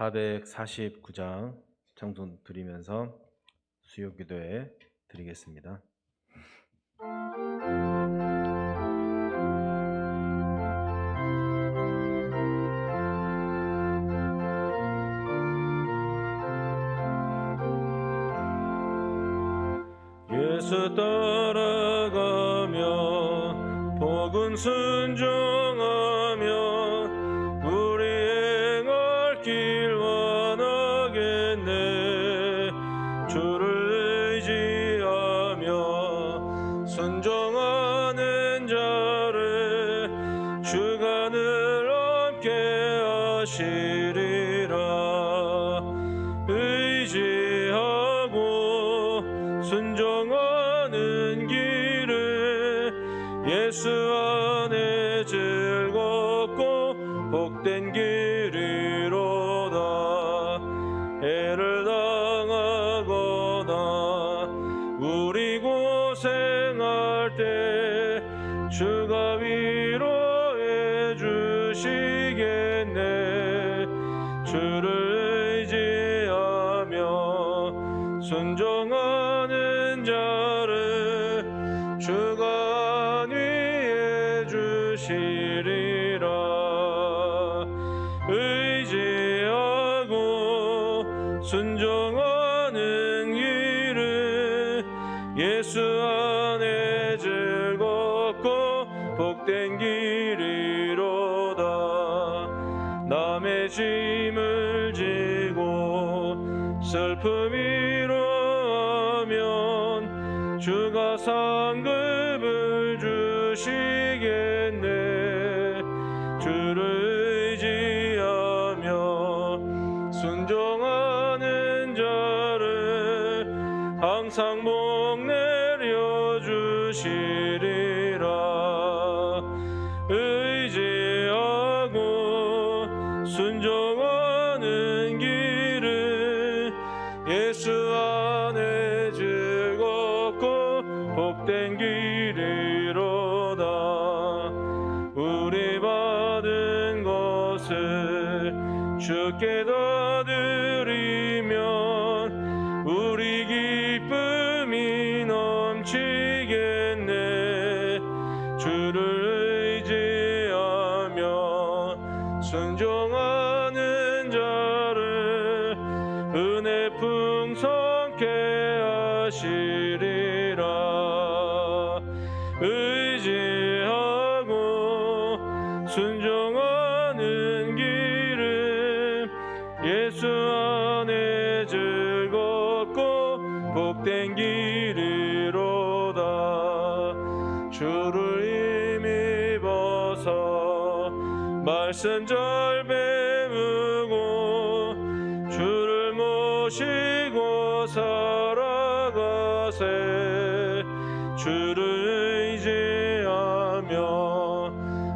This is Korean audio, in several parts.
449장 청송 드리면서 수요기도에 드리겠습니다. 예수 따라가며 복음 순종하며 우리 행할 길 원하겠네. 주를 의지하며 순종하는 자를 주가 늘 함께 하시리라. 의지하고 순종하는 길을 예수 안에 즐겁고 복된 길이로다. 해를 당하거나 우리 고생할 때 주가 위로해 주시겠네. 주를 의지하며 순종하는 자를 주가 안위해 주시리라. 의지하고 순종하는 길을 예수 안에 즐겁고 복된 길이로다. 남의 짐을 지고 슬픔이로 하면 주가 상급을 주시겠네. 주를 의지하며 순종하는 자를 항상 복 내려 주시리라. 의지하고 순종하는 길을 예수 안에 즐겁고 복된 길이로다. 우리 받은 것을 주께 다 드리면 우리 기쁨이 넘치겠네. 주를 의지하며 순종하는 자를 은혜 풍성케 하시리라. 의지하고 순종하는 길은 예수 안에 즐겁고 복된 길이로다. 주를 힘입어서 말씀 잘 배우고 주를 모시고 살아가세. 주를 의지하며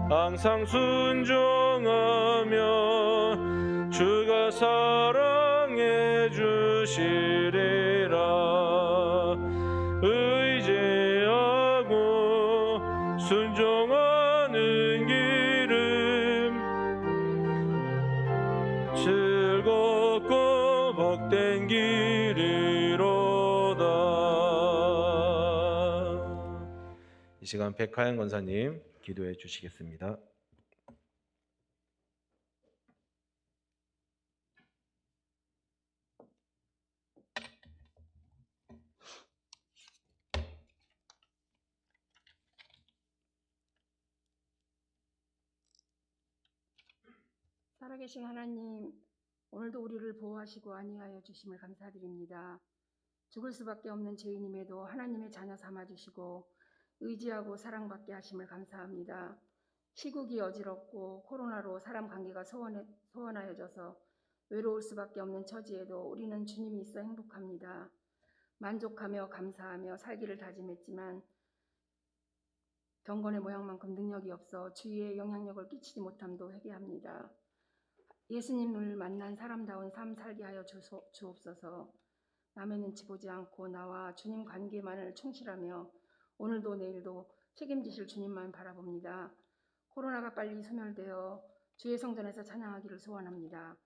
항상 순종하며 주가 사랑해 주시리라. 의지하고 순종하는 길은 즐겁고 복된 길이로다. 이 시간 백하연 권사님 기도해 주시겠습니다. 살아계신 하나님, 오늘도 우리를 보호하시고 안위하여 주심을 감사드립니다. 죽을 수밖에 없는 죄인임에도 하나님의 자녀 삼아주시고 의지하고 사랑받게 하심을 감사합니다. 시국이 어지럽고 코로나로 사람 관계가 소원하여져서 외로울 수밖에 없는 처지에도 우리는 주님이 있어 행복합니다. 만족하며 감사하며 살기를 다짐했지만 경건의 모양만큼 능력이 없어 주위에 영향력을 끼치지 못함도 회개합니다. 예수님을 만난 사람다운 삶 살게 하여 주옵소서. 남의 눈치 보지 않고 나와 주님 관계만을 충실하며 오늘도 내일도 책임지실 주님만 바라봅니다. 코로나가 빨리 소멸되어 주의 성전에서 찬양하기를 소원합니다.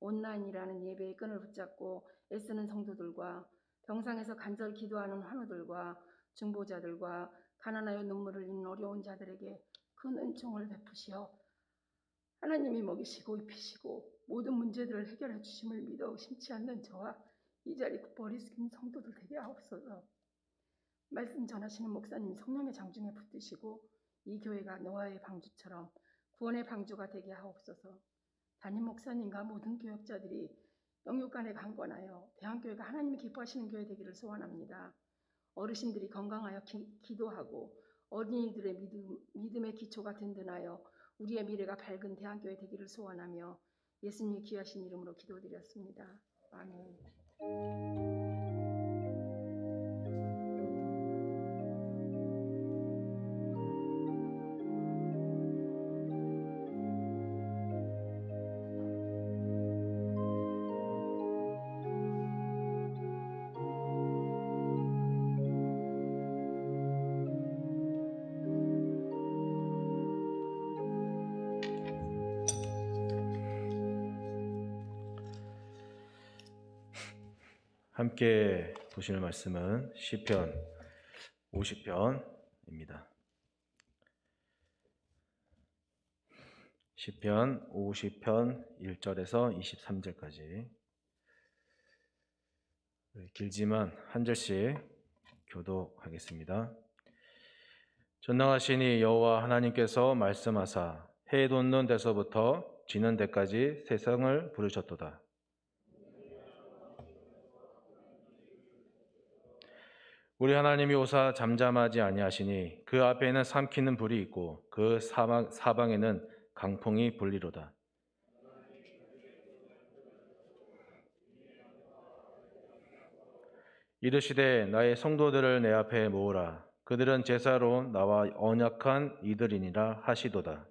온라인이라는 예배의 끈을 붙잡고 애쓰는 성도들과 병상에서 간절히 기도하는 환우들과 중보자들과 가난하여 눈물을 흘리는 어려운 자들에게 큰 은총을 베푸시어 하나님이 먹이시고 입히시고 모든 문제들을 해결해 주심을 믿어 의심치 않는 저와 이 자리 버리신 성도들 되게 하옵소서. 말씀 전하시는 목사님 성령의 장중에 붙드시고 이 교회가 노아의 방주처럼 구원의 방주가 되게 하옵소서. 담임 목사님과 모든 교역자들이 영육간에 강건하여 대한교회가 하나님이 기뻐하시는 교회 되기를 소원합니다. 어르신들이 건강하여 기도하고 어린이들의 믿음의 기초가 든든하여 우리의 미래가 밝은 대한교회 되기를 소원하며 예수님의 귀하신 이름으로 기도드렸습니다. 아멘. 함께 보실 말씀은 시편 50편입니다. 시편 50편 1절에서 23절까지 길지만 한 절씩 교독하겠습니다. 전능하시니 여호와 하나님께서 말씀하사 해 돋는 데서부터 지는 데까지 세상을 부르셨도다. 우리 하나님이 오사 잠잠하지 아니하시니 그 앞에는 삼키는 불이 있고 그 사방에는 강풍이 불리로다. 이르시되 나의 성도들을 내 앞에 모으라. 그들은 제사로 나와 언약한 이들이니라 하시도다.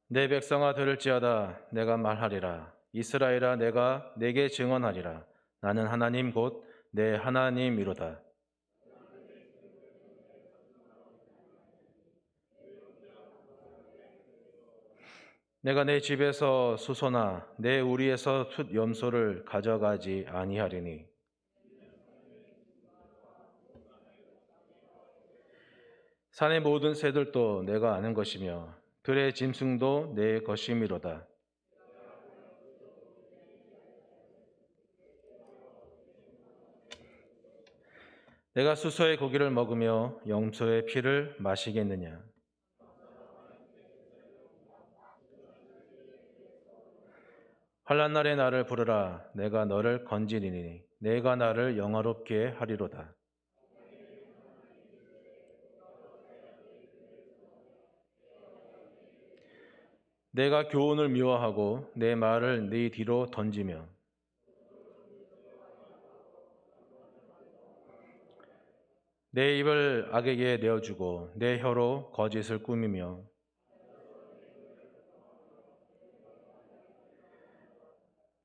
내 백성아 들을지어다. 내가 말하리라. 이스라엘아 내가 내게 증언하리라. 나는 하나님 곧 내 하나님이로다. 내가 내 집에서 수소나 내 우리에서 숫 염소를 가져가지 아니하리니 산의 모든 새들도 내가 아는 것이며 들의 짐승도 내 것이미로다. 내가 수소의 고기를 먹으며 염소의 피를 마시겠느냐? 환난 날에 나를 부르라. 내가 너를 건지리니 내가 나를 영화롭게 하리로다. 내가 교훈을 미워하고 내 말을 네 뒤로 던지며 내 입을 악에게 내어주고 내 혀로 거짓을 꾸미며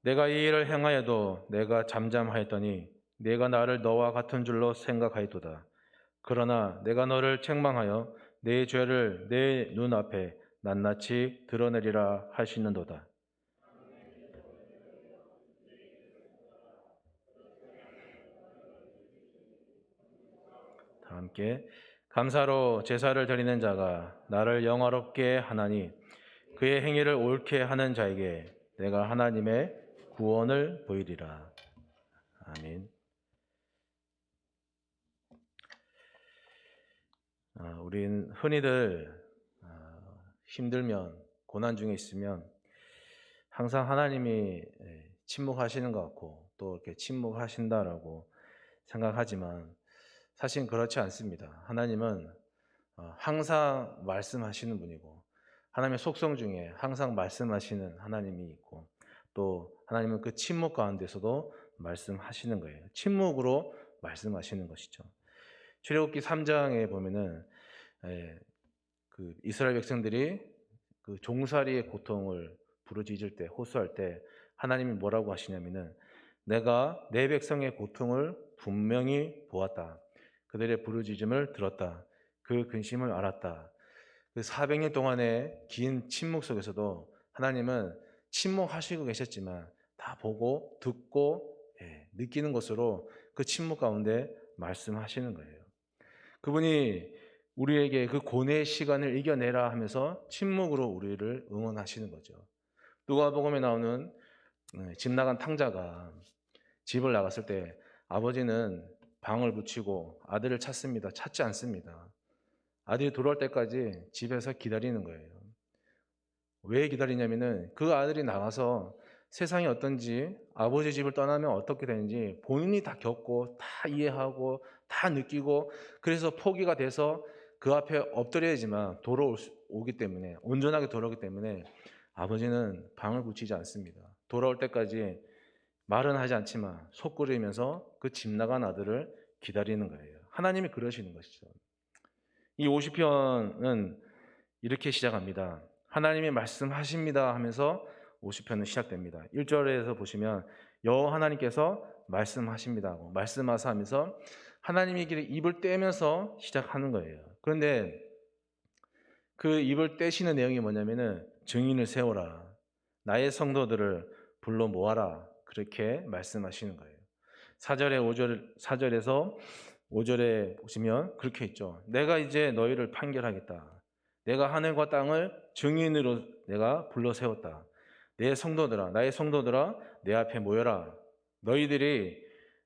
내가 이 일을 행하여도 내가 잠잠하였더니 내가 나를 너와 같은 줄로 생각하였도다. 그러나 내가 너를 책망하여 내 죄를 내 눈앞에 낱낱이 드러내리라 하시는도다. 다 함께 감사로 제사를 드리는 자가 나를 영화롭게 하나니 그의 행위를 옳게 하는 자에게 내가 하나님의 구원을 보이리라. 아멘. 우린 흔히들 힘들면 고난 중에 있으면 항상 하나님이 침묵하시는 것 같고 또 이렇게 침묵하신다라고 생각하지만 사실 그렇지 않습니다. 하나님은 항상 말씀하시는 분이고 하나님의 속성 중에 항상 말씀하시는 하나님이 있고 또 하나님은 그 침묵 가운데서도 말씀하시는 거예요. 침묵으로 말씀하시는 것이죠. 출애굽기 3장에 보면은 그 이스라엘 백성들이 그 종살이의 고통을 부르짖을 때 호소할 때 하나님이 뭐라고 하시냐면은 내가 내 백성의 고통을 분명히 보았다. 그들의 부르짖음을 들었다. 그 근심을 알았다. 그 400년 동안의 긴 침묵 속에서도 하나님은 침묵하시고 계셨지만 다 보고 듣고 느끼는 것으로 그 침묵 가운데 말씀하시는 거예요. 그분이 우리에게 그 고뇌의 시간을 이겨내라 하면서 침묵으로 우리를 응원하시는 거죠. 누가복음에 나오는 집 나간 탕자가 집을 나갔을 때 아버지는 방을 붙이고 아들을 찾습니다. 찾지 않습니다. 아들이 돌아올 때까지 집에서 기다리는 거예요. 왜 기다리냐면은 그 아들이 나가서 세상이 어떤지, 아버지 집을 떠나면 어떻게 되는지 본인이 다 겪고 다 이해하고 다 느끼고, 그래서 포기가 돼서 그 앞에 엎드려야지만 돌아오기 때문에, 온전하게 돌아오기 때문에 아버지는 방을 붙이지 않습니다. 돌아올 때까지 말은 하지 않지만 속 끓이면서 그 집 나간 아들을 기다리는 거예요. 하나님이 그러시는 것이죠. 이 50편은 이렇게 시작합니다. 하나님이 말씀하십니다 하면서 50편은 시작됩니다. 1절에서 보시면 여호와 하나님께서 말씀하십니다 하고 말씀하사 하면서 하나님이 입을 떼면서 시작하는 거예요. 그런데 그 입을 떼시는 내용이 뭐냐면은 증인을 세워라, 나의 성도들을 불러 모아라, 그렇게 말씀하시는 거예요. 4절에서 5절에 보시면 그렇게 있죠. 내가 이제 너희를 판결하겠다. 내가 하늘과 땅을 증인으로 내가 불러 세웠다. 내 성도들아, 나의 성도들아, 내 앞에 모여라. 너희들이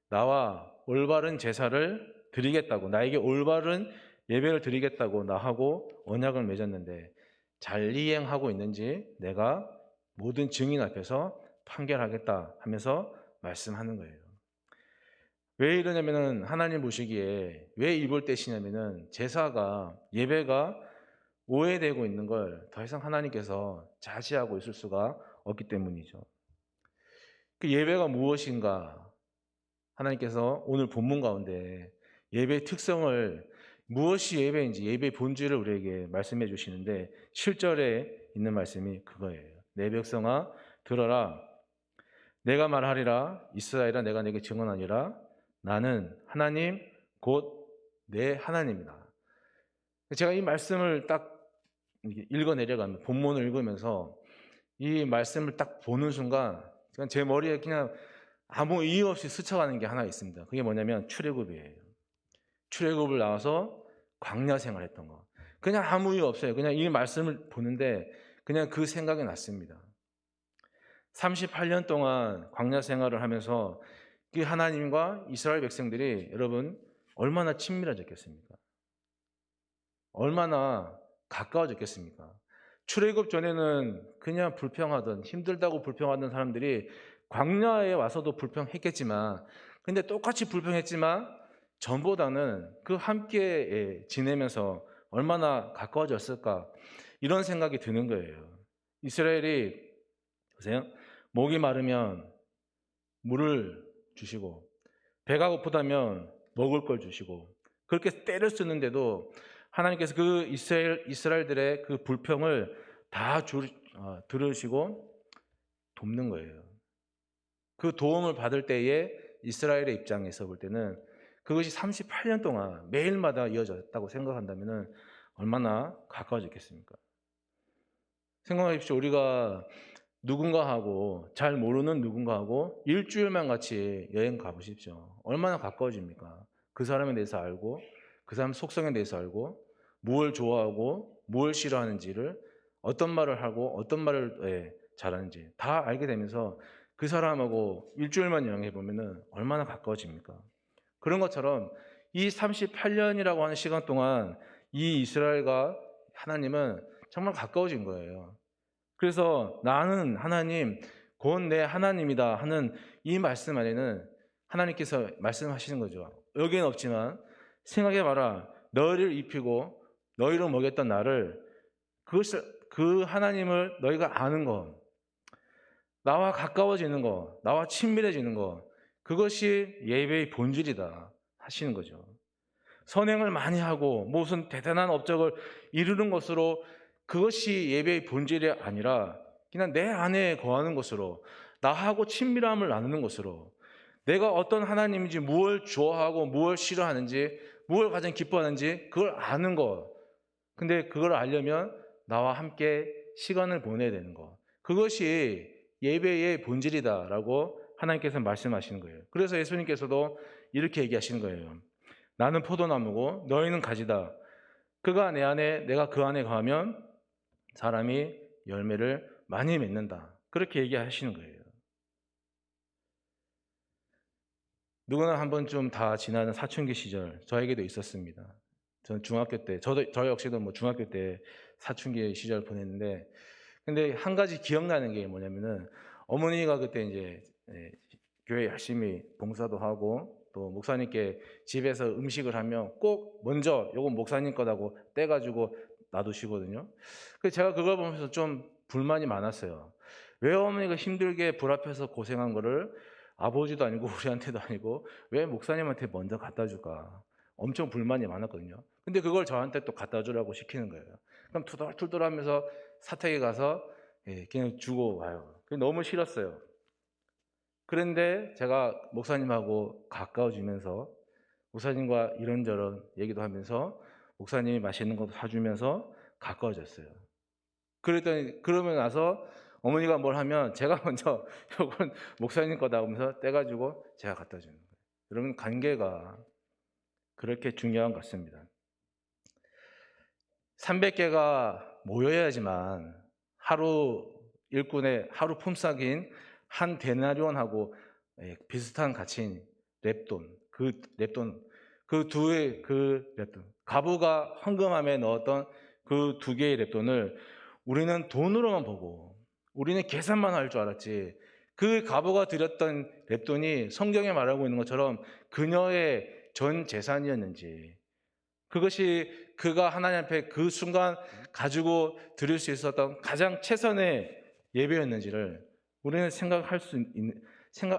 나와 올바른 제사를 드리겠다고, 나에게 올바른 예배를 드리겠다고 나하고 언약을 맺었는데 잘 이행하고 있는지 내가 모든 증인 앞에서 판결하겠다 하면서 말씀하는 거예요. 왜 이러냐면은 하나님 보시기에 왜 입을 떼시냐면은 제사가, 예배가 오해되고 있는 걸 더 이상 하나님께서 자시하고 있을 수가 없기 때문이죠. 그 예배가 무엇인가? 하나님께서 오늘 본문 가운데 예배의 특성을, 무엇이 예배인지, 예배의 본질을 우리에게 말씀해 주시는데 7절에 있는 말씀이 그거예요. 내 백성아 들어라. 내가 말하리라. 이스라엘아 내가 내게 증언하니라. 나는 하나님 곧 내 하나님이다. 제가 이 말씀을 딱 읽어 내려가면, 본문을 읽으면서 이 말씀을 딱 보는 순간 제 머리에 그냥 아무 이유 없이 스쳐가는 게 하나 있습니다. 그게 뭐냐면 출애굽이에요. 출애굽을 나와서 광야 생활했던 거. 그냥 아무 이유 없어요. 그냥 이 말씀을 보는데 그냥 그 생각이 났습니다. 38년 동안 광야 생활을 하면서 그 하나님과 이스라엘 백성들이 여러분 얼마나 친밀해졌겠습니까? 얼마나 가까워졌겠습니까? 출애굽 전에는 그냥 불평하던, 힘들다고 불평하던 사람들이 광야에 와서도 불평했겠지만, 근데 똑같이 불평했지만 전보다는 그 함께 지내면서 얼마나 가까워졌을까, 이런 생각이 드는 거예요. 이스라엘이 보세요. 목이 마르면 물을 주시고, 배가 고프다면 먹을 걸 주시고, 그렇게 때를 쓰는데도 하나님께서 그 이스라엘들의 그 불평을 다 들으시고 돕는 거예요. 그 도움을 받을 때에 이스라엘의 입장에서 볼 때는 그것이 38년 동안 매일마다 이어졌다고 생각한다면 얼마나 가까워졌겠습니까? 생각하십시오. 우리가 누군가하고, 잘 모르는 누군가하고 일주일만 같이 여행 가보십시오. 얼마나 가까워집니까? 그 사람에 대해서 알고, 그 사람 속성에 대해서 알고, 무엇을 좋아하고 무엇을 싫어하는지를, 어떤 말을 하고 어떤 말을 잘하는지 다 알게 되면서 그 사람하고 일주일만 여행해 보면은 얼마나 가까워집니까? 그런 것처럼 이 38년이라고 하는 시간 동안 이 이스라엘과 하나님은 정말 가까워진 거예요. 그래서 나는 하나님 곧 내 하나님이다 하는 이 말씀 안에는 하나님께서 말씀하시는 거죠. 여기는 없지만 생각해봐라. 너희를 입히고 너희를 먹였던 나를, 그 하나님을 너희가 아는 것, 나와 가까워지는 것, 나와 친밀해지는 것, 그것이 예배의 본질이다 하시는 거죠. 선행을 많이 하고 무슨 대단한 업적을 이루는 것으로 그것이 예배의 본질이 아니라 그냥 내 안에 거하는 것으로, 나하고 친밀함을 나누는 것으로, 내가 어떤 하나님인지, 무엇을 좋아하고 무엇을 싫어하는지, 무엇을 가장 기뻐하는지 그걸 아는 것, 근데 그걸 알려면 나와 함께 시간을 보내야 되는 거. 그것이 예배의 본질이다라고 하나님께서 말씀하시는 거예요. 그래서 예수님께서도 이렇게 얘기하시는 거예요. 나는 포도나무고 너희는 가지다. 그가 내 안에 내가 그 안에 거하면 사람이 열매를 많이 맺는다. 그렇게 얘기하시는 거예요. 누구나 한 번쯤 다 지나는 사춘기 시절 저에게도 있었습니다. 저는 중학교 때 저 역시도 뭐 중학교 때 사춘기 시절 보냈는데 근데 한 가지 기억나는 게 뭐냐면은 어머니가 그때 이제 교회 열심히 봉사도 하고 또 목사님께 집에서 음식을 하면 꼭 먼저 요건 목사님 거라고 떼가지고 놔두시거든요. 그래서 제가 그걸 보면서 좀 불만이 많았어요. 왜 어머니가 힘들게 불 앞에서 고생한 거를 아버지도 아니고 우리한테도 아니고 왜 목사님한테 먼저 갖다 줄까? 엄청 불만이 많았거든요. 근데 그걸 저한테 또 갖다 주라고 시키는 거예요. 그럼 투덜투덜 하면서 사택에 가서 그냥 주고 와요. 그게 너무 싫었어요. 그런데 제가 목사님하고 가까워지면서 목사님과 이런저런 얘기도 하면서 목사님이 맛있는 것도 사주면서 가까워졌어요. 그러면 나서 어머니가 뭘 하면 제가 먼저 이건 목사님 거다 하면서 떼가지고 제가 갖다 주는 거예요. 여러분 관계가 그렇게 중요한 것 같습니다. 300개가 모여야지만 하루 일꾼의 하루 품삯인 한 데나리온하고 비슷한 가치인 랩돈, 그 두의 그 랩돈, 가부가 헌금함에 넣었던 그 두 개의 랩돈을 우리는 돈으로만 보고 우리는 계산만 할 줄 알았지. 그 가부가 드렸던 랩돈이 성경에 말하고 있는 것처럼 그녀의 전 재산이었는지, 그것이 그가 하나님 앞에 그 순간 가지고 드릴 수 있었던 가장 최선의 예배였는지를 우리는 생각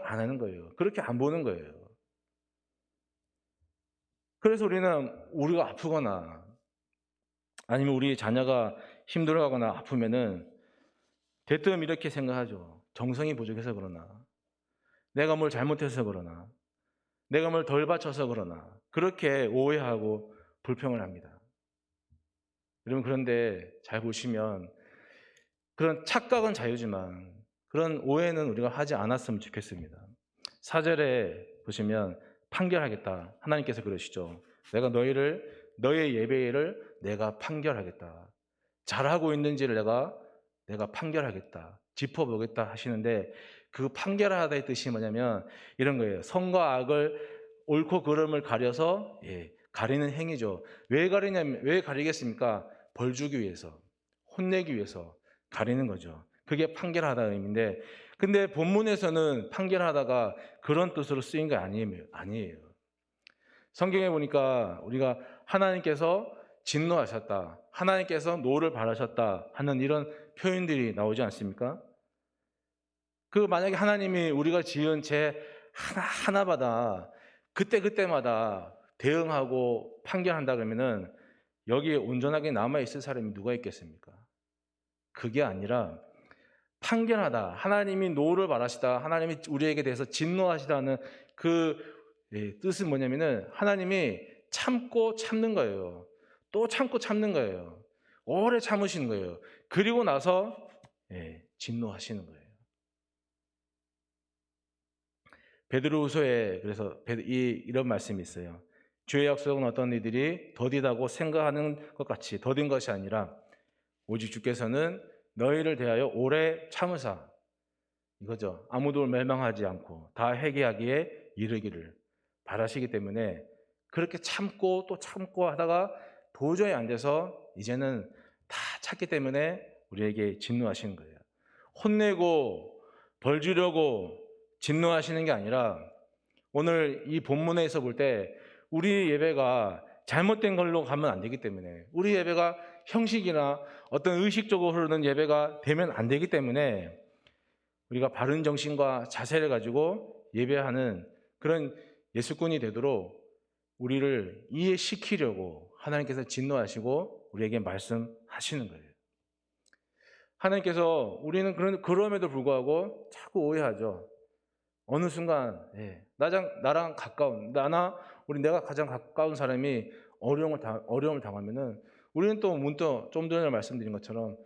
안 하는 거예요. 그렇게 안 보는 거예요. 그래서 우리가 아프거나 아니면 우리 자녀가 힘들어하거나 아프면은 대뜸 이렇게 생각하죠. 정성이 부족해서 그러나, 내가 뭘 잘못해서 그러나, 내가 뭘 덜 바쳐서 그러나, 그렇게 오해하고 불평을 합니다. 여러분, 그런데 잘 보시면 그런 착각은 자유지만 그런 오해는 우리가 하지 않았으면 좋겠습니다. 4절에 보시면 판결하겠다. 하나님께서 그러시죠. 내가 너의 예배를 내가 판결하겠다. 잘하고 있는지를 내가 판결하겠다. 짚어보겠다 하시는데 그 판결하다의 뜻이 뭐냐면 이런 거예요. 선과 악을 옳고 그름을 가려서 가리는 행위죠. 왜 가리겠습니까? 벌 주기 위해서, 혼내기 위해서 가리는 거죠. 그게 판결하다는 의미인데, 근데 본문에서는 판결하다가 그런 뜻으로 쓰인 게 아니에요. 성경에 보니까 우리가 하나님께서 진노하셨다, 하나님께서 노를 바라셨다 하는 이런 표현들이 나오지 않습니까? 만약에 하나님이 우리가 지은 죄 하나마다 그때마다 대응하고 판결한다 그러면은 여기에 온전하게 남아있을 사람이 누가 있겠습니까? 그게 아니라 판결하다, 하나님이 노를 바라시다, 하나님이 우리에게 대해서 진노하시다는 그 뜻은 뭐냐면은 하나님이 참고 참는 거예요. 또 참고 참는 거예요. 오래 참으시는 거예요. 그리고 나서 진노하시는 거예요. 베드로후서에 그래서 이런 말씀이 있어요. 주의 약속은 어떤 이들이 더디다고 생각하는 것 같이 더딘 것이 아니라 오직 주께서는 너희를 대하여 오래 참으사, 이거죠. 아무도 멸망하지 않고 다 회개하기에 이르기를 바라시기 때문에 그렇게 참고 또 참고 하다가 도저히 안 돼서 이제는 다 찾기 때문에 우리에게 진노하시는 거예요. 혼내고 벌 주려고 진노하시는 게 아니라 오늘 이 본문에서 볼 때 우리 예배가 잘못된 걸로 가면 안 되기 때문에, 우리 예배가 형식이나 어떤 의식적으로 흐르는 예배가 되면 안 되기 때문에 우리가 바른 정신과 자세를 가지고 예배하는 그런 예수꾼이 되도록 우리를 이해시키려고 하나님께서 진노하시고 우리에게 말씀하시는 거예요. 하나님께서 우리는 그럼에도 불구하고 자꾸 오해하죠. 어느 순간 나랑 가까운 내가 가장 가까운 사람이 어려움을 당하면은 우리는 또 문득 좀 전에 말씀드린 것처럼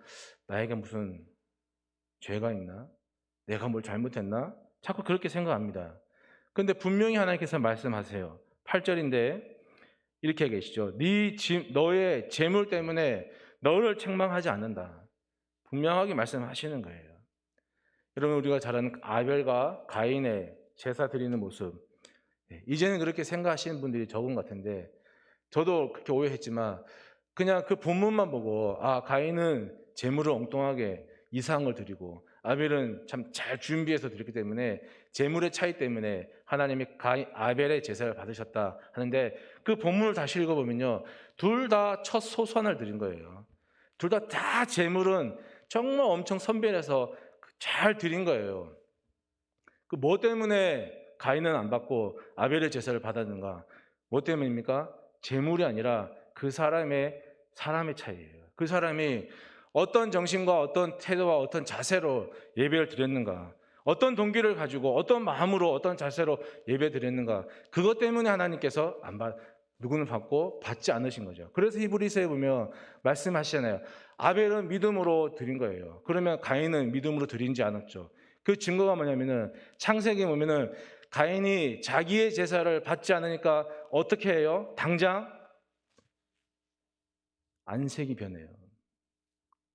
나에게 무슨 죄가 있나? 내가 뭘 잘못했나? 자꾸 그렇게 생각합니다. 그런데 분명히 하나님께서 말씀하세요. 8절인데 이렇게 계시죠. 너의 재물 때문에 너를 책망하지 않는다. 분명하게 말씀하시는 거예요. 여러분, 우리가 잘 아는 아벨과 가인의 제사 드리는 모습, 이제는 그렇게 생각하시는 분들이 적은 것 같은데, 저도 그렇게 오해했지만 그냥 그 본문만 보고 가인은 재물을 엉뚱하게 이상한 걸 드리고 아벨은 참 잘 준비해서 드렸기 때문에 재물의 차이 때문에 하나님이 아벨의 제사를 받으셨다 하는데, 그 본문을 다시 읽어보면요, 둘 다 첫 소선을 드린 거예요. 둘 다 재물은 정말 엄청 선별해서 잘 드린 거예요. 그 뭐 때문에 가인은 안 받고 아벨의 제사를 받았는가? 뭐 때문입니까? 재물이 아니라 그 사람의 차이예요. 그 사람이 어떤 정신과 어떤 태도와 어떤 자세로 예배를 드렸는가? 어떤 동기를 가지고 어떤 마음으로 어떤 자세로 예배 드렸는가? 그것 때문에 하나님께서 누구는 받고 받지 않으신 거죠. 그래서 히브리서에 보면 말씀하시잖아요. 아벨은 믿음으로 드린 거예요. 그러면 가인은 믿음으로 드린지 않았죠. 그 증거가 뭐냐면은 창세기에 보면은 가인이 자기의 제사를 받지 않으니까 어떻게 해요? 당장 안색이 변해요.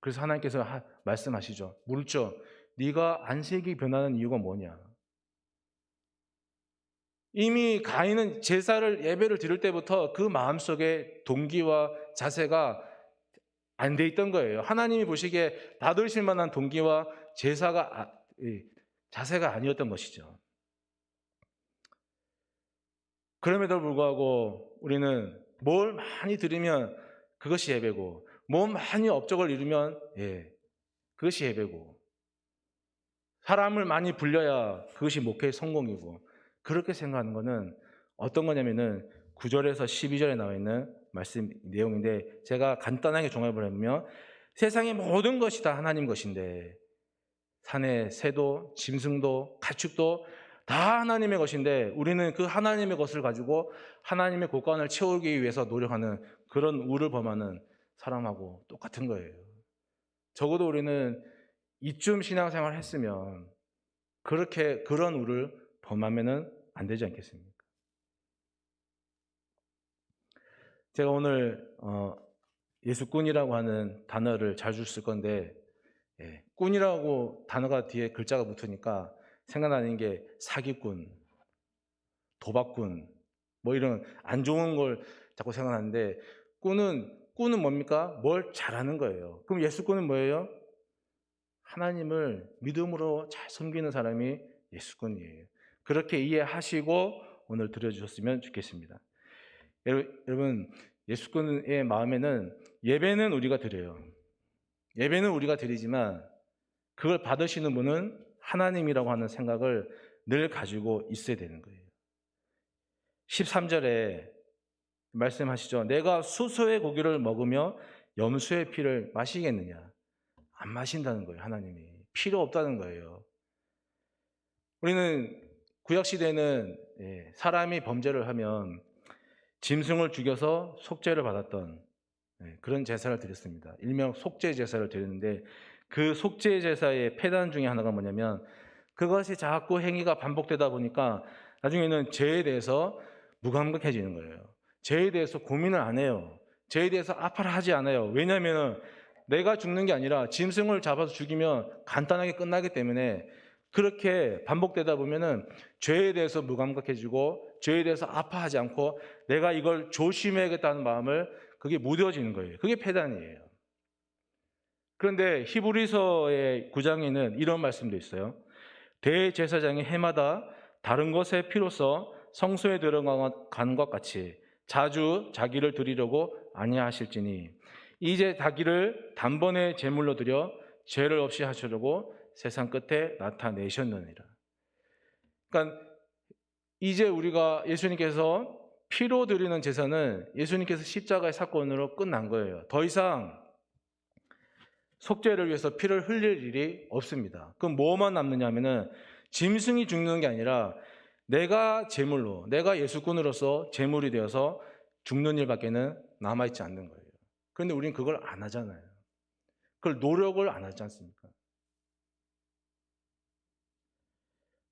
그래서 하나님께서 말씀하시죠. 묻죠. 네가 안색이 변하는 이유가 뭐냐? 이미 가인은 제사를 예배를 드릴 때부터 그 마음속에 동기와 자세가 안 돼 있던 거예요. 하나님이 보시기에 받으실 만한 동기와 자세가 아니었던 것이죠. 그럼에도 불구하고 우리는 뭘 많이 드리면 그것이 예배고, 뭐 많이 업적을 이루면 그것이 예배고, 사람을 많이 불려야 그것이 목회의 성공이고, 그렇게 생각하는 것은 어떤 거냐면은 9절에서 12절에 나와 있는 말씀 내용인데, 제가 간단하게 종합을 하면 세상의 모든 것이 다 하나님 것인데, 산의 새도 짐승도 가축도 다 하나님의 것인데, 우리는 그 하나님의 것을 가지고 하나님의 곳간을 채우기 위해서 노력하는 그런 우를 범하는 사람하고 똑같은 거예요. 적어도 우리는 이쯤 신앙생활을 했으면 그런 우를 범하면 안 되지 않겠습니까? 제가 오늘 예수꾼이라고 하는 단어를 자주 쓸 건데, 꾼이라고 단어가 뒤에 글자가 붙으니까 생각나는 게 사기꾼, 도박꾼, 뭐 이런 안 좋은 걸 자꾸 생각하는데, 꾼은 뭡니까? 뭘 잘하는 거예요. 그럼 예수꾼은 뭐예요? 하나님을 믿음으로 잘 섬기는 사람이 예수꾼이에요. 그렇게 이해하시고 오늘 들어주셨으면 좋겠습니다. 여러분, 예수꾼의 마음에는 예배는 우리가 드려요. 예배는 우리가 드리지만 그걸 받으시는 분은 하나님이라고 하는 생각을 늘 가지고 있어야 되는 거예요. 13절에 말씀하시죠. 내가 수소의 고기를 먹으며 염소의 피를 마시겠느냐? 안 마신다는 거예요. 하나님이 필요 없다는 거예요. 우리는 구약시대에는 사람이 범죄를 하면 짐승을 죽여서 속죄를 받았던 그런 제사를 드렸습니다. 일명 속죄 제사를 드렸는데, 그 속죄 제사의 폐단 중에 하나가 뭐냐면, 그것이 자꾸 행위가 반복되다 보니까 나중에는 죄에 대해서 무감각해지는 거예요. 죄에 대해서 고민을 안 해요. 죄에 대해서 아파라 하지 않아요. 왜냐하면 내가 죽는 게 아니라 짐승을 잡아서 죽이면 간단하게 끝나기 때문에, 그렇게 반복되다 보면은 죄에 대해서 무감각해지고 죄에 대해서 아파하지 않고 내가 이걸 조심해야겠다는 마음을, 그게 무뎌지는 거예요. 그게 폐단이에요. 그런데 히브리서의 9장에는 이런 말씀도 있어요. 대제사장이 해마다 다른 것의 피로써 성소에 들어간 것 같이 자주 자기를 드리려고 아니하실지니 이제 자기를 단번에 제물로 드려 죄를 없이 하시려고 세상 끝에 나타내셨느니라. 그러니까 이제 우리가 예수님께서 피로 드리는 제사는 예수님께서 십자가의 사건으로 끝난 거예요. 더 이상 속죄를 위해서 피를 흘릴 일이 없습니다. 그럼 뭐만 남느냐 하면은 짐승이 죽는 게 아니라 내가 제물로, 내가 예수꾼으로서 제물이 되어서 죽는 일밖에는 남아있지 않는 거예요. 그런데 우리는 그걸 안 하잖아요. 그걸 노력을 안 하지 않습니까?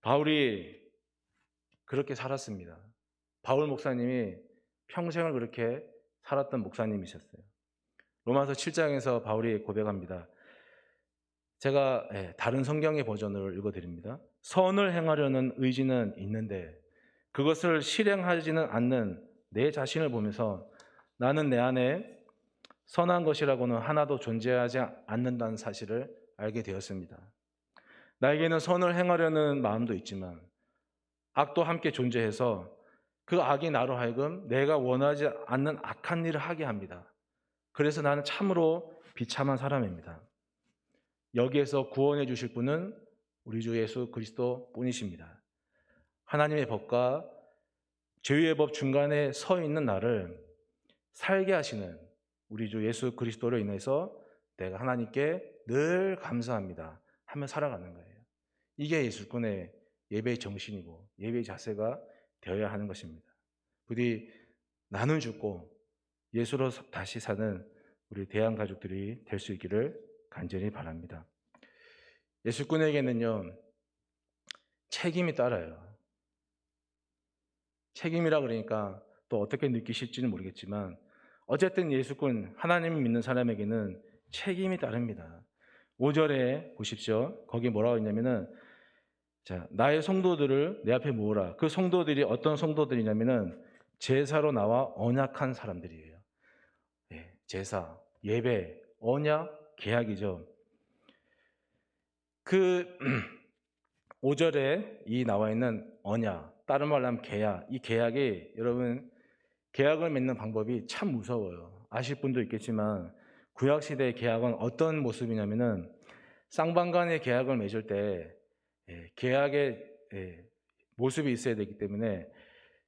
바울이 그렇게 살았습니다. 바울 목사님이 평생을 그렇게 살았던 목사님이셨어요. 로마서 7장에서 바울이 고백합니다. 제가 다른 성경의 버전을 읽어드립니다. 선을 행하려는 의지는 있는데 그것을 실행하지는 않는 내 자신을 보면서 나는 내 안에 선한 것이라고는 하나도 존재하지 않는다는 사실을 알게 되었습니다. 나에게는 선을 행하려는 마음도 있지만 악도 함께 존재해서 그 악이 나로 하여금 내가 원하지 않는 악한 일을 하게 합니다. 그래서 나는 참으로 비참한 사람입니다. 여기에서 구원해 주실 분은 우리 주 예수 그리스도 뿐이십니다. 하나님의 법과 죄의 법 중간에 서 있는 나를 살게 하시는 우리 주 예수 그리스도로 인해서 내가 하나님께 늘 감사합니다 하며 살아가는 거예요. 이게 예술꾼의 예배의 정신이고 예배의 자세가 되어야 하는 것입니다. 부디 나는 죽고 예수로 다시 사는 우리 대한 가족들이 될 수 있기를 간절히 바랍니다. 예술꾼에게는요, 책임이 따라요. 책임이라 그러니까 또 어떻게 느끼실지는 모르겠지만 어쨌든 예수꾼, 하나님을 믿는 사람에게는 책임이 따릅니다. 5절에 보십시오. 거기 뭐라고 했냐면은 자, 나의 성도들을 내 앞에 모으라. 그 성도들이 어떤 성도들이냐면은 제사로 나와 언약한 사람들이에요. 제사, 예배, 언약, 계약이죠. 그 5절에 이 나와 있는 언약, 다른 말로 하면 계약. 이 계약이 여러분 계약을 맺는 방법이 참 무서워요. 아실 분도 있겠지만 구약 시대의 계약은 어떤 모습이냐면은 쌍방간의 계약을 맺을 때 계약의 모습이 있어야 되기 때문에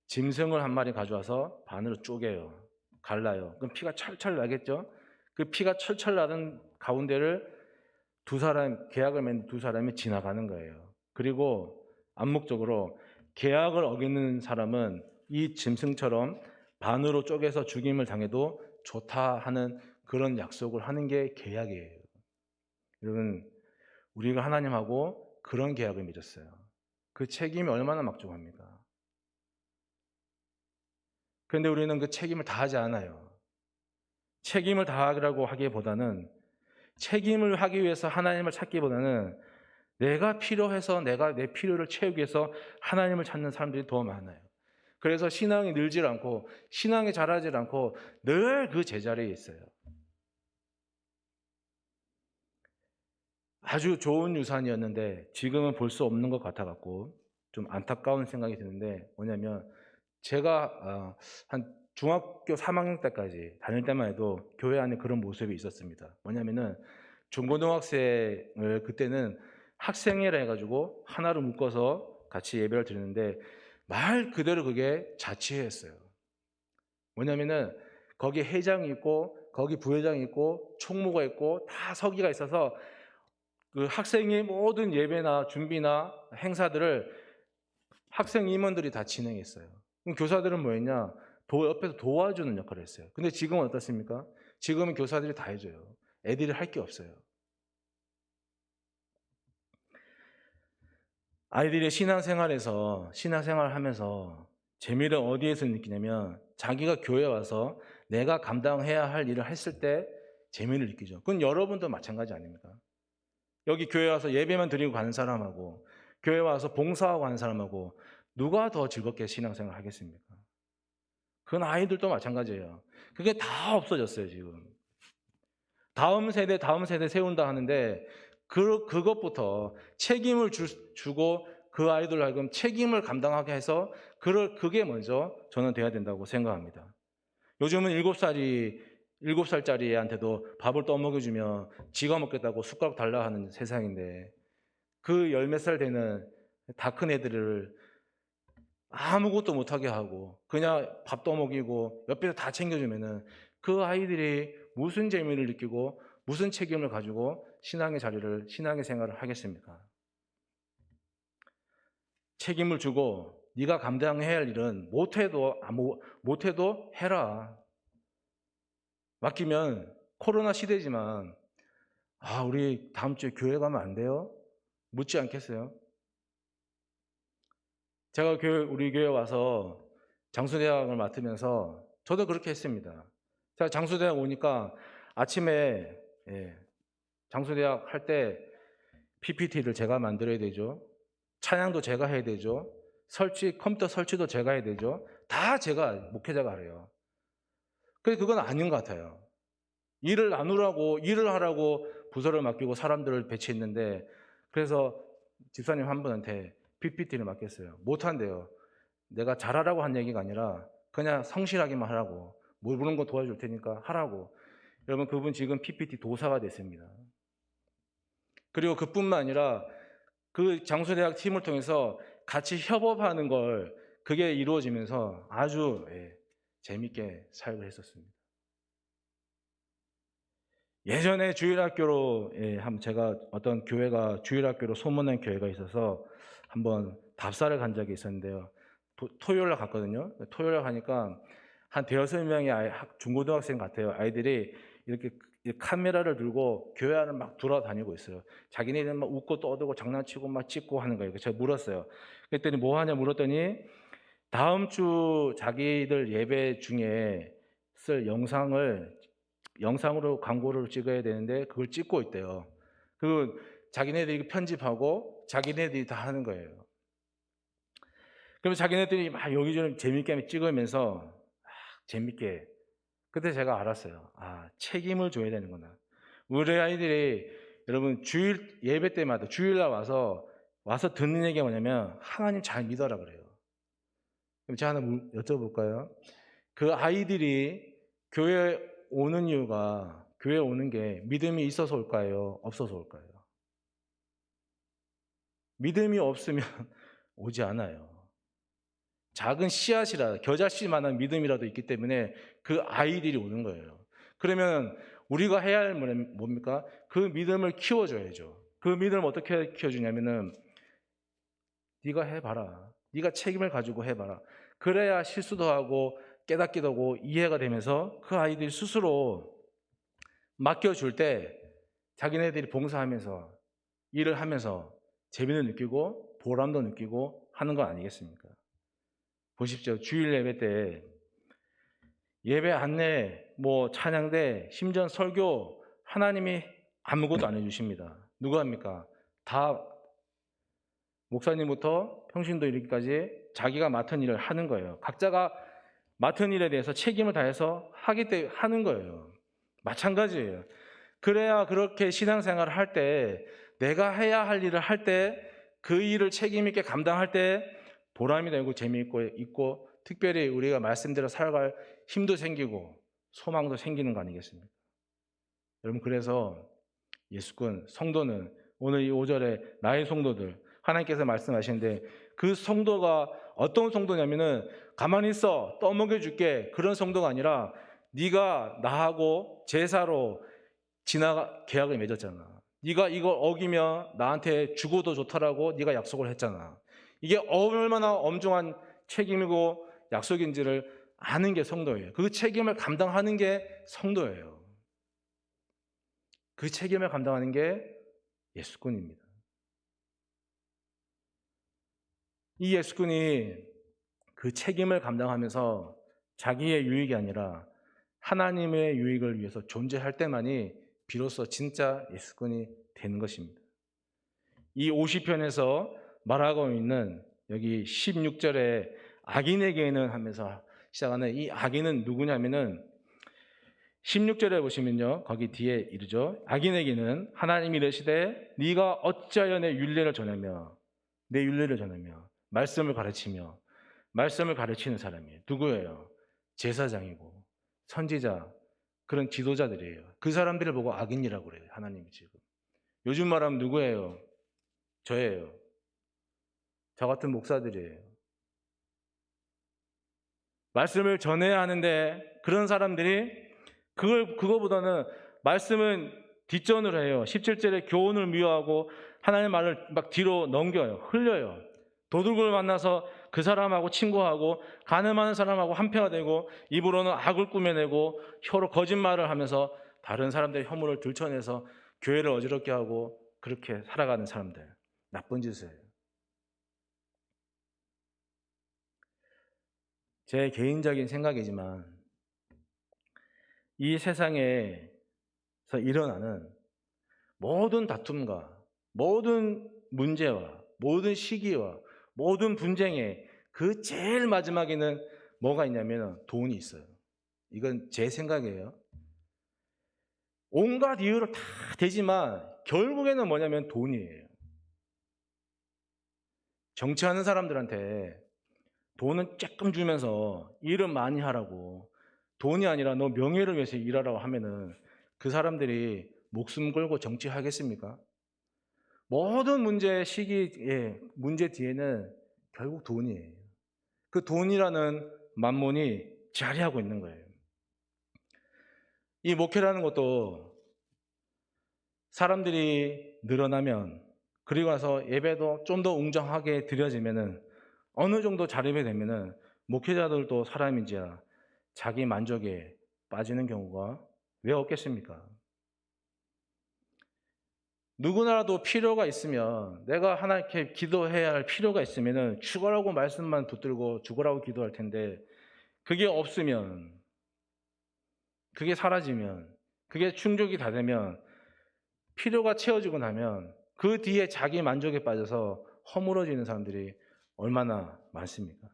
짐승을 한 마리 가져와서 반으로 쪼개요. 갈라요. 그럼 피가 철철 나겠죠? 그 피가 철철 나는 가운데를 계약을 맺는 두 사람이 지나가는 거예요. 그리고 암묵적으로 계약을 어기는 사람은 이 짐승처럼 반으로 쪼개서 죽임을 당해도 좋다 하는 그런 약속을 하는 게 계약이에요. 여러분, 우리가 하나님하고 그런 계약을 맺었어요. 그 책임이 얼마나 막중합니까? 그런데 우리는 그 책임을 다하지 않아요. 책임을 다하라고 하기보다는 책임을 하기 위해서 하나님을 찾기보다는 내가 필요해서 내가 내 필요를 채우기 위해서 하나님을 찾는 사람들이 더 많아요. 그래서 신앙이 늘질 않고 신앙이 자라질 않고 늘 그 제자리에 있어요. 아주 좋은 유산이었는데 지금은 볼 수 없는 것 같아갖고 좀 안타까운 생각이 드는데 뭐냐면 제가 한 중학교 3학년 때까지 다닐 때만 해도 교회 안에 그런 모습이 있었습니다. 뭐냐면은 중고등학생을 그때는 학생회라 해가지고 하나로 묶어서 같이 예배를 드리는데 말 그대로 그게 자치회였어요. 뭐냐면은 거기 회장이 있고 거기 부회장이 있고 총무가 있고 다 서기가 있어서 그 학생의 모든 예배나 준비나 행사들을 학생 임원들이 다 진행했어요. 그럼 교사들은 뭐했냐? 옆에서 도와주는 역할을 했어요. 근데 지금은 어떻습니까? 지금은 교사들이 다 해줘요. 애들이 할 게 없어요. 아이들이 신앙생활을 하면서 재미를 어디에서 느끼냐면 자기가 교회에 와서 내가 감당해야 할 일을 했을 때 재미를 느끼죠. 그건 여러분도 마찬가지 아닙니까? 여기 교회 와서 예배만 드리고 가는 사람하고 교회 와서 봉사하고 가는 사람하고 누가 더 즐겁게 신앙생활을 하겠습니까? 그건 아이들도 마찬가지예요. 그게 다 없어졌어요, 지금. 다음 세대 세운다 하는데 그것부터 책임을 주고 그 아이들 하여금 책임을 감당하게 해서 그게 먼저 저는 돼야 된다고 생각합니다. 요즘은 7살짜리 애한테도 밥을 떠먹여주면 지가 먹겠다고 숟가락 달라 하는 세상인데 그 열 몇 살 되는 다 큰 애들을 아무것도 못하게 하고 그냥 밥 떠먹이고 옆에서 다 챙겨주면은 그 아이들이 무슨 재미를 느끼고 무슨 책임을 가지고 신앙의 생활을 하겠습니까? 책임을 주고 네가 감당해야 할 일은 못해도 해라. 맡기면 코로나 시대지만 우리 다음 주에 교회 가면 안 돼요? 묻지 않겠어요? 제가 우리 교회 와서 장수대학을 맡으면서 저도 그렇게 했습니다. 제가 장수대학 오니까 아침에 장수대학 할 때 PPT를 제가 만들어야 되죠. 찬양도 제가 해야 되죠. 컴퓨터 설치도 제가 해야 되죠. 다 제가 목회자가 하래요. 근데 그건 아닌 것 같아요. 일을 나누라고, 일을 하라고 부서를 맡기고 사람들을 배치했는데, 그래서 집사님 한 분한테 PPT를 맡겼어요. 못한대요. 내가 잘하라고 한 얘기가 아니라 그냥 성실하게만 하라고, 모르는 거 도와줄 테니까 하라고. 여러분, 그분 지금 PPT 도사가 됐습니다. 그리고 그뿐만 아니라 그 장수대학 팀을 통해서 같이 협업하는 걸, 그게 이루어지면서 아주 재밌게 사역을 했었습니다. 예전에 주일학교로 제가 어떤 교회가 주일학교로 소문난 교회가 있어서 한번 답사를 간 적이 있었는데요. 토요일 날 갔거든요. 토요일 날 가니까 한 대여섯 명의 중고등학생 같아요. 아이들이 이렇게 카메라를 들고 교회 안을 막 돌아다니고 있어요. 자기네들은 막 웃고 떠들고 장난치고 막 찍고 하는 거예요. 제가 물었어요. 그랬더니 뭐 하냐 물었더니 다음 주 자기들 예배 중에 쓸 영상으로 광고를 찍어야 되는데 그걸 찍고 있대요. 그리고 자기네들이 편집하고 자기네들이 다 하는 거예요. 그러면 자기네들이 막 여기저기 재밌게 찍으면서 재밌게, 그때 제가 알았어요. 책임을 져야 되는구나. 우리 아이들이 여러분 주일 예배 때마다 주일날 와서 듣는 얘기가 뭐냐면 하나님 잘 믿어라 그래요. 그럼 제가 하나 여쭤볼까요? 그 아이들이 교회 오는 이유가, 교회 오는 게 믿음이 있어서 올까요? 없어서 올까요? 믿음이 없으면 오지 않아요. 작은 씨앗이라, 겨자씨만한 믿음이라도 있기 때문에 그 아이들이 오는 거예요. 그러면 우리가 해야 할 뭡니까? 그 믿음을 키워줘야죠. 그 믿음을 어떻게 키워주냐면은 네가 해봐라. 네가 책임을 가지고 해봐라. 그래야 실수도 하고 깨닫기도 하고 이해가 되면서 그 아이들이 스스로 맡겨줄 때 자기네들이 봉사하면서 일을 하면서 재미를 느끼고 보람도 느끼고 하는 거 아니겠습니까? 보십시오. 주일 예배 때 예배 안내, 찬양대, 심지어 설교 하나님이 아무것도 안 해주십니다. 누가 합니까? 다 목사님부터 평신도 이르기까지 자기가 맡은 일을 하는 거예요. 각자가 맡은 일에 대해서 책임을 다해서 하는 거예요. 마찬가지예요. 그래야 그렇게 신앙생활을 할 때, 내가 해야 할 일을 할 때, 그 일을 책임 있게 감당할 때 보람이 되고 재미있고 특별히 우리가 말씀대로 살아갈 힘도 생기고 소망도 생기는 거 아니겠습니까? 여러분, 그래서 예수군 성도는 오늘 이 5절에 나의 성도들, 하나님께서 말씀하시는데 그 성도가 어떤 성도냐면은 가만히 있어 떠먹여줄게, 그런 성도가 아니라 네가 나하고 제사로 계약을 맺었잖아. 네가 이걸 어기면 나한테 죽어도 좋다라고 네가 약속을 했잖아. 이게 얼마나 엄중한 책임이고 약속인지를 아는 게 성도예요. 그 책임을 감당하는 게 성도예요. 그 책임을 감당하는 게 예수꾼입니다. 이 예수꾼이 그 책임을 감당하면서 자기의 유익이 아니라 하나님의 유익을 위해서 존재할 때만이 비로소 진짜 예수꾼이 되는 것입니다. 이 50편에서 말하고 있는 여기 16절에 악인에게는 하면서 시작하는 이 악인은 누구냐면은 16절에 보시면요, 거기 뒤에 이르죠. 악인에게는 하나님이 이르시되 네가 어찌하여 내 율례를 전하며 말씀을 가르치며, 말씀을 가르치는 사람이에요. 누구예요? 제사장이고 선지자, 그런 지도자들이에요. 그 사람들을 보고 악인이라고 그래요. 하나님이 지금. 요즘 말하면 누구예요? 저예요. 저 같은 목사들이에요. 말씀을 전해야 하는데 그런 사람들이 그거보다는 말씀은 뒷전으로 해요. 17절에 교훈을 미워하고 하나님의 말을 막 뒤로 넘겨요. 흘려요. 도둑을 만나서 그 사람하고 친구하고 가늠하는 사람하고 한패가 되고 입으로는 악을 꾸며내고 혀로 거짓말을 하면서 다른 사람들의 혐오를 들춰내서 교회를 어지럽게 하고 그렇게 살아가는 사람들, 나쁜 짓을 해요. 제 개인적인 생각이지만 이 세상에서 일어나는 모든 다툼과 모든 문제와 모든 시기와 모든 분쟁의 그 제일 마지막에는 뭐가 있냐면 돈이 있어요. 이건 제 생각이에요. 온갖 이유로 다 되지만 결국에는 뭐냐면 돈이에요. 정치하는 사람들한테 돈은 조금 주면서 일은 많이 하라고, 돈이 아니라 너 명예를 위해서 일하라고 하면은 그 사람들이 목숨 걸고 정치하겠습니까? 모든 문제 시기의 문제 뒤에는 결국 돈이에요. 그 돈이라는 만몬이 자리하고 있는 거예요. 이 목회라는 것도 사람들이 늘어나면, 그리고 나서 예배도 좀 더 웅장하게 드려지면은 어느 정도 자립이 되면은 목회자들도 사람인지라 자기 만족에 빠지는 경우가 왜 없겠습니까? 누구나라도 필요가 있으면, 내가 하나님께 기도해야 할 필요가 있으면은 죽으라고 말씀만 붙들고 죽으라고 기도할 텐데, 그게 없으면, 그게 사라지면, 그게 충족이 다 되면, 필요가 채워지고 나면 그 뒤에 자기 만족에 빠져서 허물어지는 사람들이 얼마나 많습니까?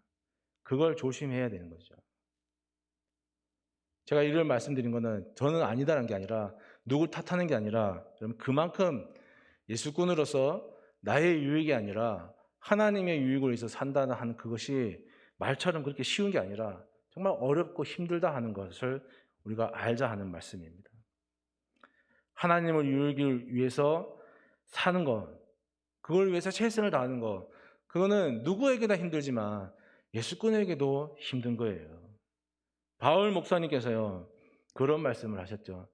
그걸 조심해야 되는 거죠. 제가 이를 말씀드린 거는 저는 아니다라는 게 아니라, 누굴 탓하는 게 아니라, 그만큼 예수꾼으로서 나의 유익이 아니라 하나님의 유익을 위해서 산다는 하는 그것이 말처럼 그렇게 쉬운 게 아니라 정말 어렵고 힘들다 하는 것을 우리가 알자 하는 말씀입니다. 하나님을 유익을 위해서 사는 것, 그걸 위해서 최선을 다하는 것, 그거는 누구에게나 힘들지만 예수꾼에게도 힘든 거예요. 바울 목사님께서요, 그런 말씀을 하셨죠.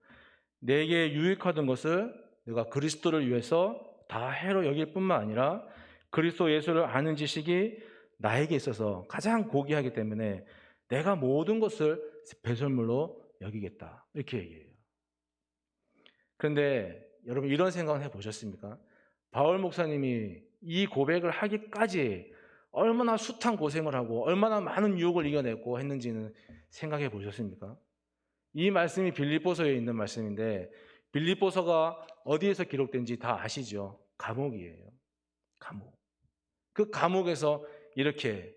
내게 유익하던 것을 내가 그리스도를 위해서 다 해로 여길 뿐만 아니라 그리스도 예수를 아는 지식이 나에게 있어서 가장 고귀하기 때문에 내가 모든 것을 배설물로 여기겠다, 이렇게 얘기해요. 그런데 여러분, 이런 생각을 해보셨습니까? 바울 목사님이 이 고백을 하기까지 얼마나 숱한 고생을 하고 얼마나 많은 유혹을 이겨냈고 했는지는 생각해 보셨습니까? 이 말씀이 빌립보서에 있는 말씀인데, 빌립보서가 어디에서 기록된지 다 아시죠? 감옥이에요. 감옥. 그 감옥에서 이렇게,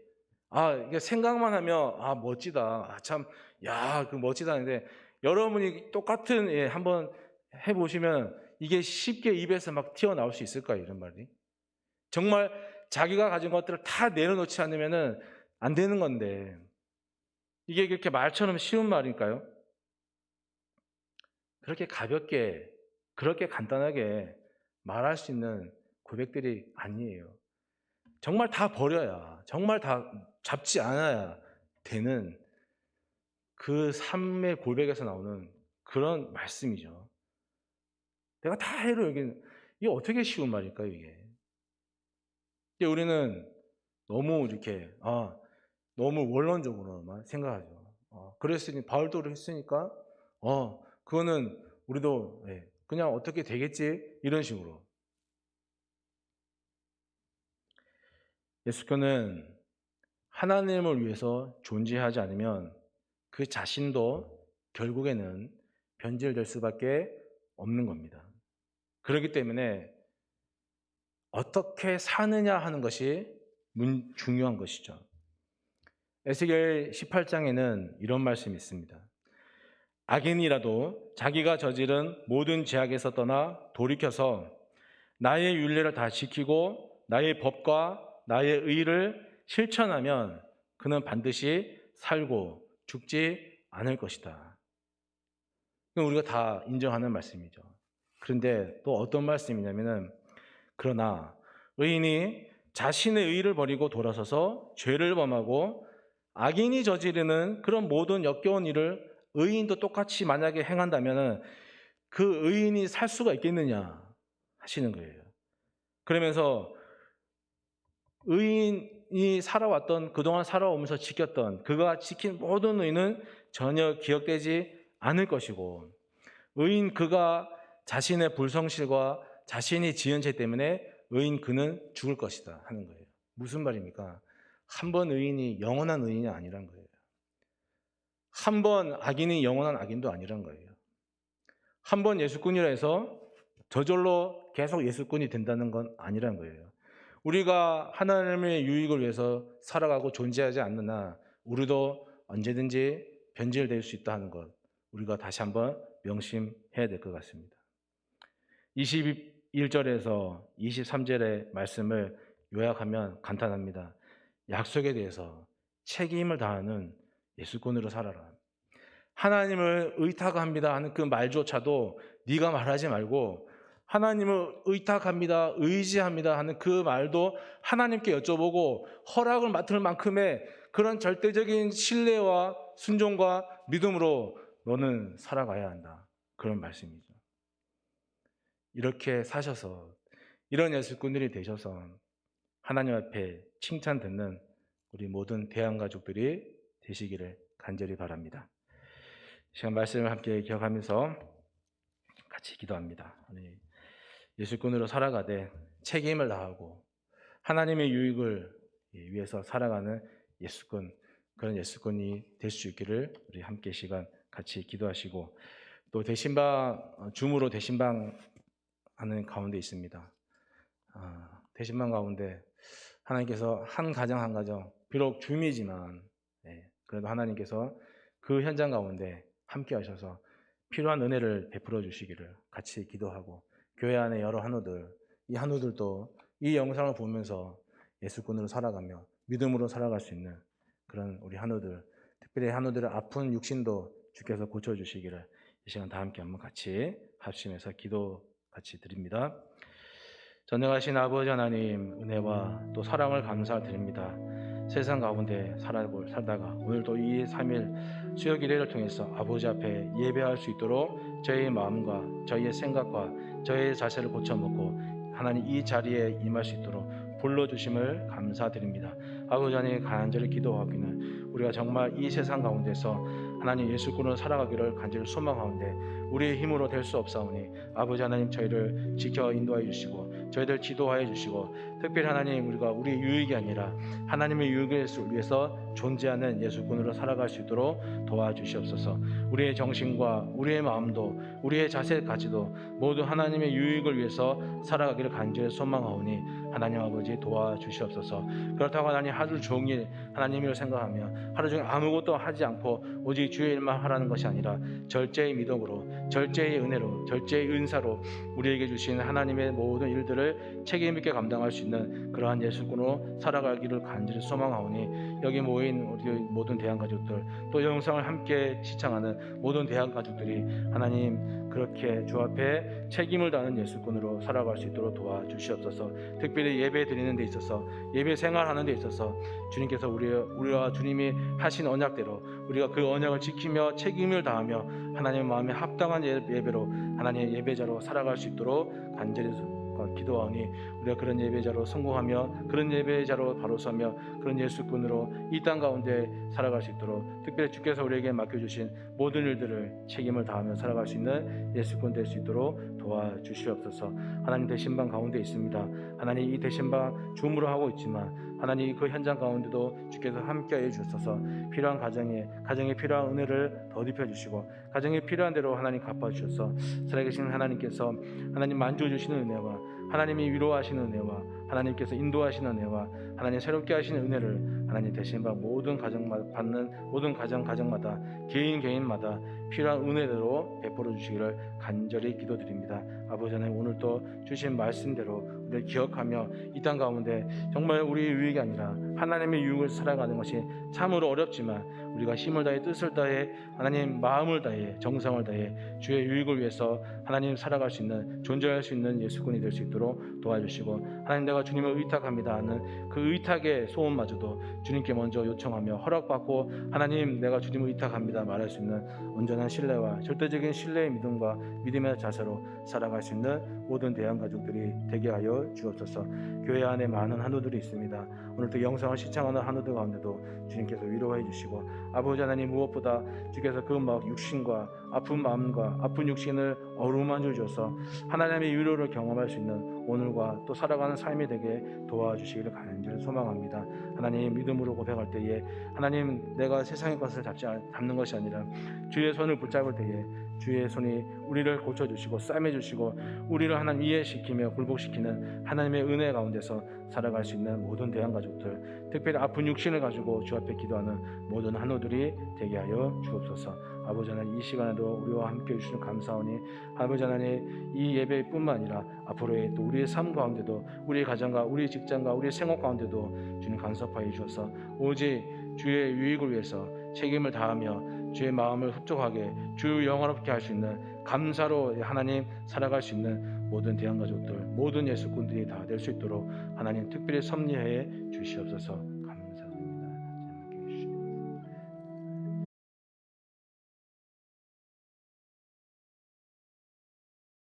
이게 생각만 하면 멋지다, 참, 그 멋지다 하는데, 여러분이 똑같은 한번 해보시면 이게 쉽게 입에서 막 튀어나올 수 있을까요? 이런 말이. 정말 자기가 가진 것들을 다 내려놓지 않으면 안 되는 건데, 이게 그렇게 말처럼 쉬운 말일까요? 그렇게 가볍게, 그렇게 간단하게 말할 수 있는 고백들이 아니에요. 정말 다 버려야, 정말 다 잡지 않아야 되는 그 삶의 고백에서 나오는 그런 말씀이죠. 내가 다 해로 여기는, 이게 어떻게 쉬운 말일까요, 이게? 근데 우리는 너무 이렇게, 너무 원론적으로만 생각하죠. 그랬으니, 바울도 했으니까, 그거는 우리도 그냥 어떻게 되겠지? 이런 식으로. 예수께서는 하나님을 위해서 존재하지 않으면 그 자신도 결국에는 변질될 수밖에 없는 겁니다. 그렇기 때문에 어떻게 사느냐 하는 것이 중요한 것이죠. 에스겔 18장에는 이런 말씀이 있습니다. 악인이라도 자기가 저지른 모든 죄악에서 떠나 돌이켜서 나의 율례를 다 지키고 나의 법과 나의 의를 실천하면 그는 반드시 살고 죽지 않을 것이다. 이건 우리가 다 인정하는 말씀이죠. 그런데 또 어떤 말씀이냐면은, 그러나 의인이 자신의 의를 버리고 돌아서서 죄를 범하고 악인이 저지르는 그런 모든 역겨운 일을 의인도 똑같이 만약에 행한다면 그 의인이 살 수가 있겠느냐 하시는 거예요. 그러면서 의인 의인이 살아왔던, 그동안 살아오면서 지켰던, 그가 지킨 모든 의는 전혀 기억되지 않을 것이고, 의인 그가 자신의 불성실과 자신이 지은 죄 때문에 의인 그는 죽을 것이다 하는 거예요. 무슨 말입니까? 한 번 의인이 영원한 의인이 아니란 거예요. 한 번 악인이 영원한 악인도 아니란 거예요. 한 번 예수꾼이라 해서 저절로 계속 예수꾼이 된다는 건 아니란 거예요. 우리가 하나님의 유익을 위해서 살아가고 존재하지 않는 한 우리도 언제든지 변질될 수 있다 하는 것, 우리가 다시 한번 명심해야 될 것 같습니다. 21절에서 23절의 말씀을 요약하면 간단합니다. 약속에 대해서 책임을 다하는 예수꾼으로 살아라. 하나님을 의탁합니다 하는 그 말조차도 네가 말하지 말고, 하나님을 의탁합니다, 의지합니다 하는 그 말도 하나님께 여쭤보고 허락을 맡을 만큼의 그런 절대적인 신뢰와 순종과 믿음으로 너는 살아가야 한다. 그런 말씀이죠. 이렇게 사셔서 이런 예수꾼들이 되셔서 하나님 앞에 칭찬 듣는 우리 모든 대한가족들이 되시기를 간절히 바랍니다. 시간 말씀을 함께 기억하면서 같이 기도합니다. 예수꾼으로 살아가되 책임을 다하고 하나님의 유익을 위해서 살아가는 예수꾼, 그런 예수꾼이 될 수 있기를 우리 함께 시간 같이 기도하시고, 또 대신방, 줌으로 대신방 하는 가운데 있습니다. 대신방 가운데 하나님께서 한 가정 한 가정, 비록 줌이지만 그래도 하나님께서 그 현장 가운데 함께 하셔서 필요한 은혜를 베풀어 주시기를 같이 기도하고, 교회 안에 여러 한우들, 이 한우들도 이 영상을 보면서 예수꾼으로 살아가며 믿음으로 살아갈 수 있는 그런 우리 한우들, 특별히 한우들의 아픈 육신도 주께서 고쳐주시기를 이 시간 다 함께 한번 같이 합심해서 기도 같이 드립니다. 전능하신 아버지 하나님, 은혜와 또 사랑을 감사드립니다. 세상 가운데 살다가 오늘도 이 3일 수요 기도를 통해서 아버지 앞에 예배할 수 있도록 저희의 마음과 저희의 생각과 저희의 자세를 고쳐먹고 하나님 이 자리에 임할 수 있도록 불러주심을 감사드립니다. 아버지 하나님, 간절히 기도하기는 우리가 정말 이 세상 가운데서 하나님 예수꾼으로 살아가기를 간절히 소망하는데 우리의 힘으로 될 수 없사오니 아버지 하나님, 저희를 지켜 인도하여 주시고 저희들 지도하여 주시고, 특별히 하나님, 우리가 우리의 유익이 아니라 하나님의 유익을 위해서 존재하는 예수꾼으로 살아갈 수 있도록 도와주시옵소서. 우리의 정신과 우리의 마음도 우리의 자세까지도 모두 하나님의 유익을 위해서 살아가기를 간절히 소망하오니 하나님 아버지 도와주시옵소서. 그렇다고 하나님 하루 종일 하나님을 생각하며 하루 종일 아무것도 하지 않고 오직 주의 일만 하라는 것이 아니라 절제의 믿음으로, 절제의 은혜로, 절제의 은사로 우리에게 주신 하나님의 모든 일들을 책임 있게 감당할 수 있는 그러한 예수꾼으로 살아가기를 간절히 소망하오니 여기 모인 우리 모든 대한가족들, 또 영상을 함께 시청하는 모든 대한가족들이 하나님 그렇게 주 앞에 책임을 다하는 예수꾼으로 살아갈 수 있도록 도와주시옵소서. 특별히 예배 드리는 데 있어서, 예배 생활하는 데 있어서 주님께서 우리와 주님이 하신 언약대로 우리가 그 언약을 지키며 책임을 다하며 하나님의 마음에 합당한 예배로 하나님의 예배자로 살아갈 수 있도록 간절히 기도하오니 우리가 그런 예배자로 성공하며 그런 예배자로 바로 서며 그런 예수꾼으로 이 땅 가운데 살아갈 수 있도록 특별히 주께서 우리에게 맡겨주신 모든 일들을 책임을 다하며 살아갈 수 있는 예수꾼 될 수 있도록 도와주시옵소서. 하나님, 대신방 가운데 있습니다. 하나님, 이 대신방 줌으로 하고 있지만 하나님 그 현장 가운데도 주께서 함께해 주셔서 필요한 가정에 필요한 은혜를 덧입혀 주시고 가정에 필요한 대로 하나님 갚아주셔서 살아계신 하나님께서 하나님 만져주시는 은혜와 하나님이 위로하시는 은혜와 하나님께서 인도하시는 은혜와 하나님 새롭게 하시는 은혜를 하나님 대신방 모든 가정마다 받는 모든 가정마다 개인마다 필요한 은혜대로 베풀어 주시기를 간절히 기도드립니다. 아버지 하나님, 오늘도 주신 말씀대로 우리를 기억하며 이 땅 가운데 정말 우리의 유익이 아니라 하나님의 유익을 살아가는 것이 참으로 어렵지만 우리가 힘을 다해 뜻을 다해 하나님 마음을 다해 정성을 다해 주의 유익을 위해서 하나님 살아갈 수 있는, 존재할 수 있는 예수꾼이 될 수 있도록 도와주시고, 하나님 내가 주님을 의탁합니다 하는 그 의탁의 소원마저도 주님께 먼저 요청하며 허락받고 하나님 내가 주님을 의탁합니다 말할 수 있는 온전한 신뢰와 절대적인 신뢰의 믿음과 믿음의 자세로 살아갈 수 있는 모든 대한가족들이 되게 하여 주옵소서. 교회 안에 많은 한우들이 있습니다. 오늘도 영상 고통을 시청하는 한우들 가운데도 주님께서 위로해 주시고, 아버지 하나님, 무엇보다 주께서 그 막 육신과 아픈 마음과 아픈 육신을 어루만져 주셔서 하나님의 위로를 경험할 수 있는 오늘과 또 살아가는 삶이 되게 도와주시기를 간절히 소망합니다. 하나님, 믿음으로 고백할 때에 하나님, 내가 세상의 것을 잡는 것이 아니라 주의 손을 붙잡을 때에 주의 손이 우리를 고쳐주시고 싸매주시고 우리를 하나님 이해시키며 굴복시키는 하나님의 은혜 가운데서 살아갈 수 있는 모든 대한가족들, 특별히 아픈 육신을 가지고 주 앞에 기도하는 모든 한우들이 되게 하여 주옵소서. 아버지 하나님, 이 시간에도 우리와 함께 해주시는 감사하니 아버지 하나님, 이 예배뿐만 아니라 앞으로의 또 우리의 삶 가운데도, 우리의 가정과 우리의 직장과 우리의 생활 가운데도 주님 간섭하여 주셔서 오직 주의 유익을 위해서 책임을 다하며 주의 마음을 흡족하게 주 영화롭게 할 수 있는 감사로 하나님 살아갈 수 있는 모든 대한가족들, 모든 예수꾼들이 다 될 수 있도록 하나님 특별히 섭리해 주시옵소서.